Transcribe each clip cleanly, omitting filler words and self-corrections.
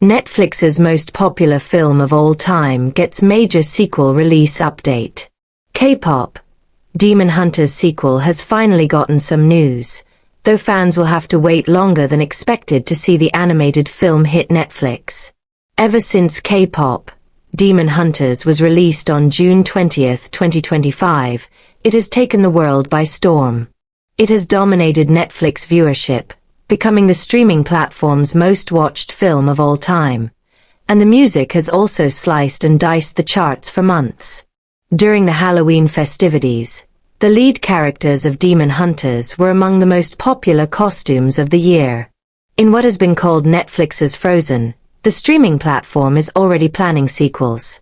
Netflix's most popular film of all time gets major sequel release update. K-pop, Demon Hunters sequel has finally gotten some news, though fans will have to wait longer than expected to see the animated film hit Netflix. Ever since K-pop, Demon Hunters was released on June 20, 2025, it has taken the world by storm. It has dominated Netflix viewership, becoming the streaming platform's most watched film of all time. And the music has also sliced and diced the charts for months. During the Halloween festivities, the lead characters of Demon Hunters were among the most popular costumes of the year. In what has been called Netflix's Frozen, the streaming platform is already planning sequels.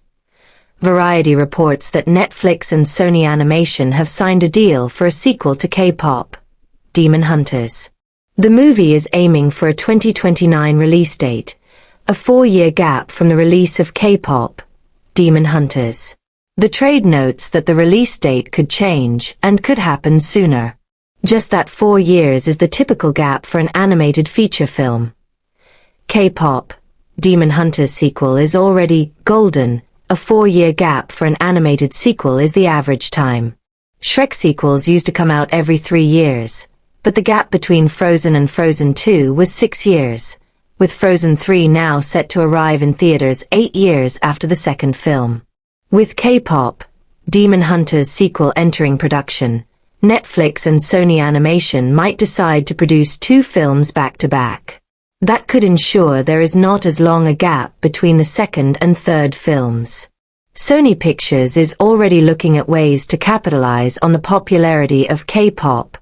Variety reports that Netflix and Sony Animation have signed a deal for a sequel to K-pop, Demon Hunters. The movie is aiming for a 2029 release date, a 4-year gap from the release of K-pop, Demon Hunters. The trade notes that the release date could change and could happen sooner. Just that 4 years is the typical gap for an animated feature film. K-pop, Demon Hunters sequel is already golden. A 4-year gap for an animated sequel is the average time. Shrek sequels used to come out every 3 years. But the gap between Frozen and Frozen 2 was 6 years, with Frozen 3 now set to arrive in theaters 8 years after the second film. With K-pop, Demon Hunters sequel entering production, Netflix and Sony Animation might decide to produce 2 films back-to-back. That could ensure there is not as long a gap between the second and third films. Sony Pictures is already looking at ways to capitalize on the popularity of K-pop,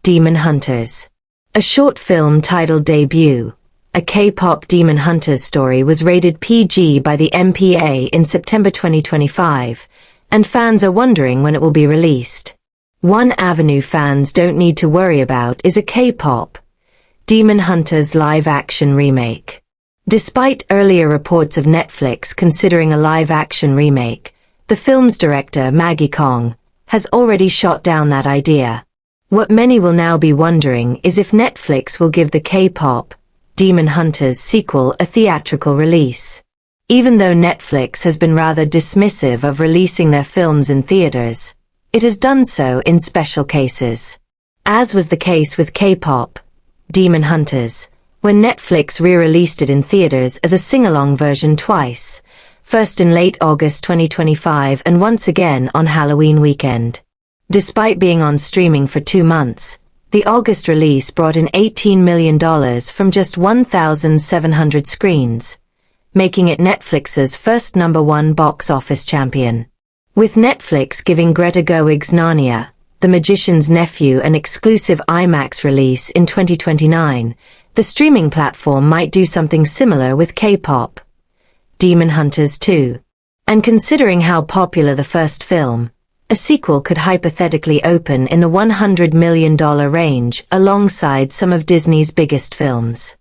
Demon Hunters. A short film titled Debut, a K-pop Demon Hunters story was rated PG by the MPA in September 2025, and fans are wondering when it will be released. One avenue fans don't need to worry about is a K-pop, Demon Hunters live-action remake. Despite earlier reports of Netflix considering a live-action remake, the film's director Maggie Kong has already shot down that idea. What many will now be wondering is if Netflix will give the K-pop, Demon Hunters sequel a theatrical release. Even though Netflix has been rather dismissive of releasing their films in theaters, it has done so in special cases. As was the case with K-pop, Demon Hunters, when Netflix re-released it in theaters as a sing-along version twice, first in late August 2025 and once again on Halloween weekend. Despite being on streaming for 2 months, the August release brought in $18 million from just 1,700 screens, making it Netflix's first #1 box office champion. With Netflix giving Greta Gerwig's Narnia, The Magician's Nephew an exclusive IMAX release in 2029, the streaming platform might do something similar with K-pop, Demon Hunters 2. And considering how popular the first film, a sequel could hypothetically open in the $100 million range alongside some of Disney's biggest films.